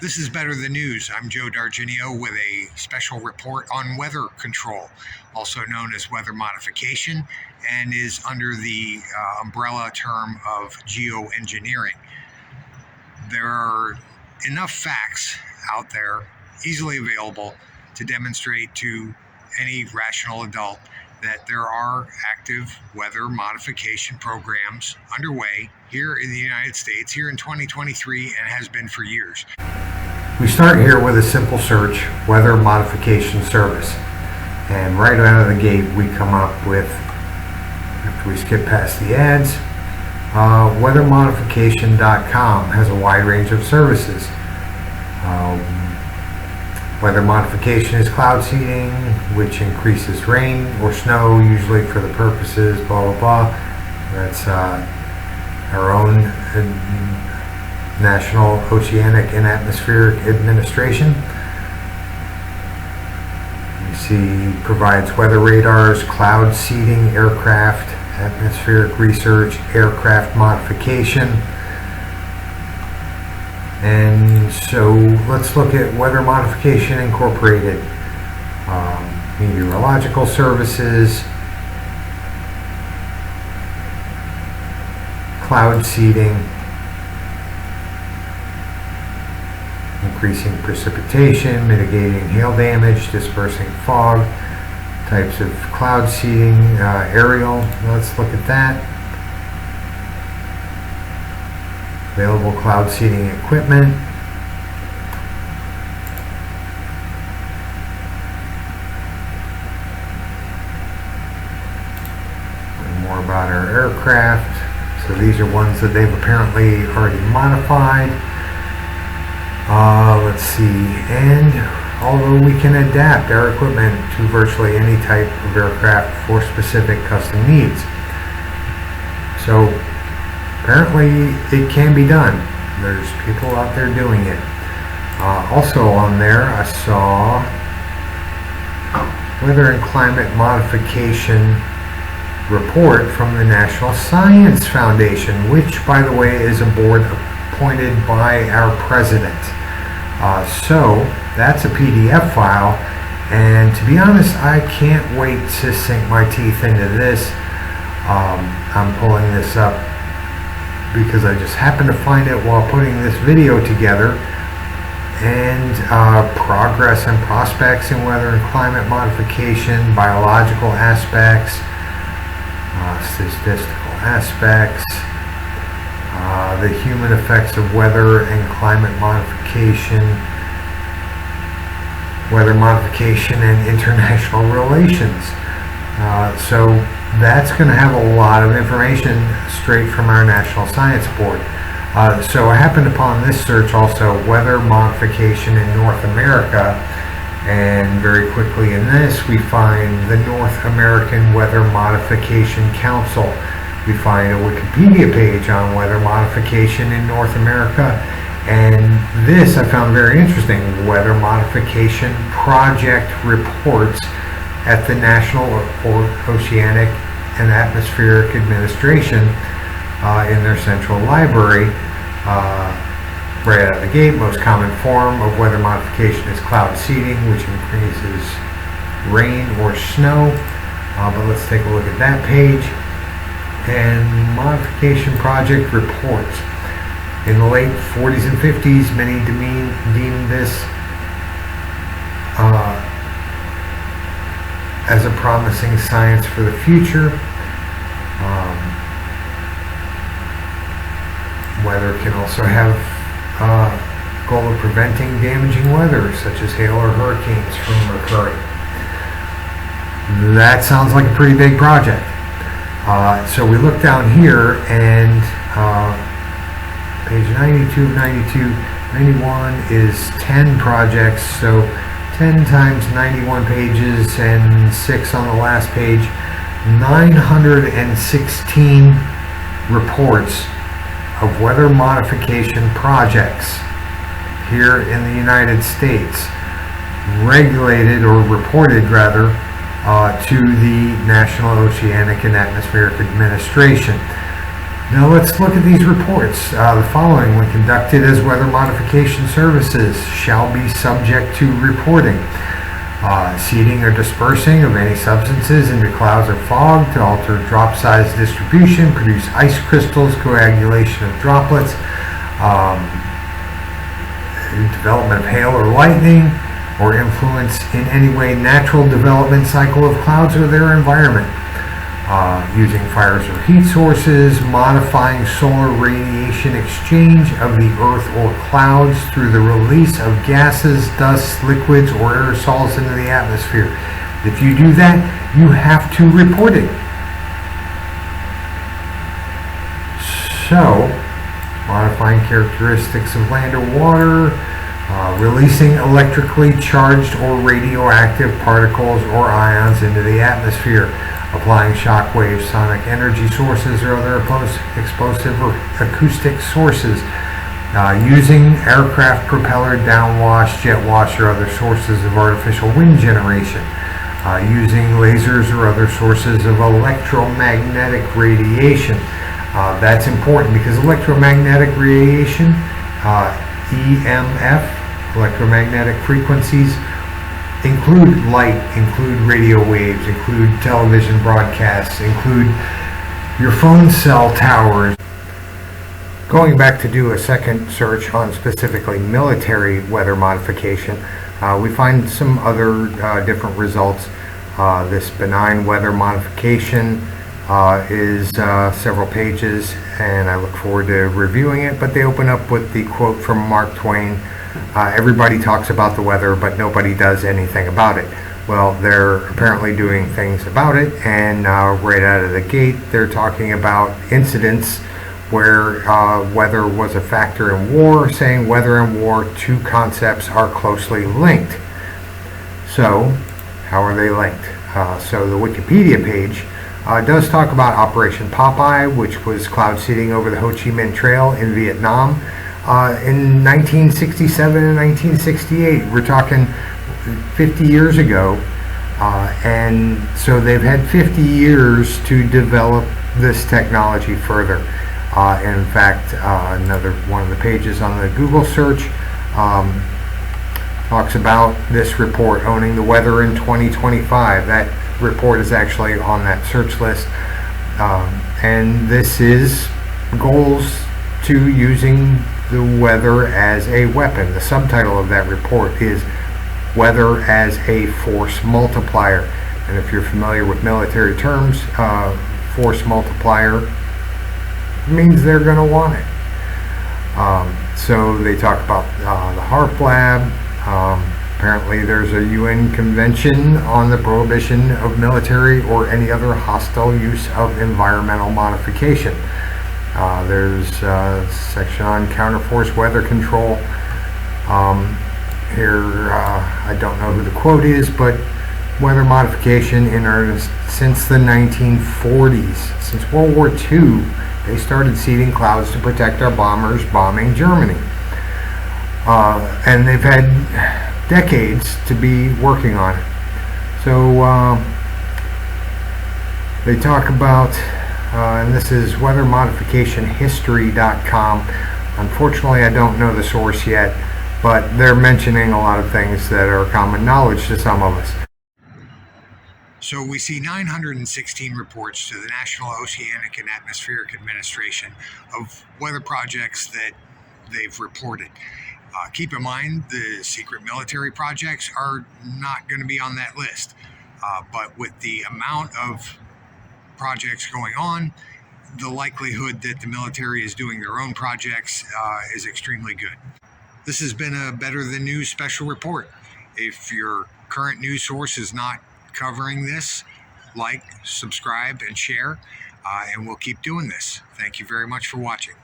This is Better Than News. I'm Joe Darginio with a special report on weather control, also known as weather modification, and is under the umbrella term of geoengineering. There are enough facts out there, easily available, to demonstrate to any rational adult that there are active weather modification programs underway here in the United States, here in 2023, and has been for years. We start here with a simple search, weather modification service. And right out of the gate we come up with, after we skip past the ads, weathermodification.com has a wide range of services. Weather modification is cloud seeding, which increases rain or snow, usually for the purposes, blah, blah, blah. That's our own National Oceanic and Atmospheric Administration. You see, provides weather radars, cloud seeding, aircraft, atmospheric research, aircraft modification. And so let's look at Weather Modification Incorporated. Meteorological services, cloud seeding, increasing precipitation, mitigating hail damage, dispersing fog, types of cloud seeding, aerial. Let's look at that. Available cloud seeding equipment. Learn more about our aircraft. So these are ones that they've apparently already modified. Let's see, and although we can adapt our equipment to virtually any type of aircraft for specific custom needs. So apparently it can be done. There's people out there doing it. Also on there I saw Weather and Climate Modification report from the National Science Foundation, which by the way is a board appointed by our president. So that's a PDF file, and to be honest, I can't wait to sink my teeth into this. I'm pulling this up because I just happened to find it while putting this video together. And progress and prospects in weather and climate modification, biological aspects, statistical aspects, the human effects of weather and climate modification, weather modification and international relations. So that's going to have a lot of information straight from our National Science Board. So I happened upon this search also, weather modification in North America, and very quickly in this we find the North American Weather Modification Council. We find a Wikipedia page on weather modification in North America, and this I found very interesting, weather modification project reports at the National Oceanic and Atmospheric Administration in their central library. Right out of the gate, most common form of weather modification is cloud seeding, which increases rain or snow. But let's take a look at that page. And modification project reports. In the late 40s and 50s, many deemed this as a promising science for the future. Weather can also have goal of preventing damaging weather, such as hail or hurricanes, from occurring. That sounds like a pretty big project. So we look down here, and page 92 of 92, 91 is 10 projects, so 10 times 91 pages and 6 on the last page, 916 reports of weather modification projects here in the United States, regulated or reported rather to the National Oceanic and Atmospheric Administration. Now let's look at these reports. The following, when conducted as weather modification services, shall be subject to reporting. Seeding or dispersing of any substances into clouds or fog to alter drop size distribution, produce ice crystals, coagulation of droplets, development of hail or lightning, or influence in any way natural development cycle of clouds or their environment. Using fires or heat sources, modifying solar radiation exchange of the earth or clouds through the release of gases, dust, liquids, or aerosols into the atmosphere. If you do that, you have to report it. So, modifying characteristics of land or water, releasing electrically charged or radioactive particles or ions into the atmosphere, applying shock waves, sonic energy sources, or other explosive or acoustic sources, using aircraft propeller, downwash, jet wash, or other sources of artificial wind generation, using lasers or other sources of electromagnetic radiation. That's important because electromagnetic radiation, EMF, electromagnetic frequencies, include light, include radio waves, include television broadcasts, include your phone cell towers. Going back to do a second search on specifically military weather modification, we find some other different results. This benign weather modification is several pages, and I look forward to reviewing it, but they open up with the quote from Mark Twain, everybody talks about the weather, but nobody does anything about it. Well, they're apparently doing things about it, and right out of the gate, they're talking about incidents where weather was a factor in war, saying weather and war, two concepts are closely linked. So, how are they linked? So the Wikipedia page does talk about Operation Popeye, which was cloud seeding over the Ho Chi Minh Trail in Vietnam. In 1967 and 1968, we're talking 50 years ago, and so they've had 50 years to develop this technology further. In fact, another one of the pages on the Google search talks about this report, Owning the Weather in 2025. That report is actually on that search list, and this is goals to using the weather as a weapon. The subtitle of that report is Weather as a Force Multiplier. And if you're familiar with military terms, force multiplier means they're going to want it. So they talk about the HARP lab. Apparently there's a UN convention on the prohibition of military or any other hostile use of environmental modification. There's a section on counterforce weather control. Here, I don't know who the quote is, but weather modification in earnest since the 1940s. Since World War II, they started seeding clouds to protect our bombers bombing Germany. And they've had decades to be working on it. So they talk about, and this is weathermodificationhistory.com. Unfortunately, I don't know the source yet, but they're mentioning a lot of things that are common knowledge to some of us. So we see 916 reports to the National Oceanic and Atmospheric Administration of weather projects that they've reported. Keep in mind, the secret military projects are not going to be on that list. But with the amount of projects going on, the likelihood that the military is doing their own projects is extremely good. This has been a Better Than News special report. If your current news source is not covering this, like, subscribe, and share, and we'll keep doing this. Thank you very much for watching.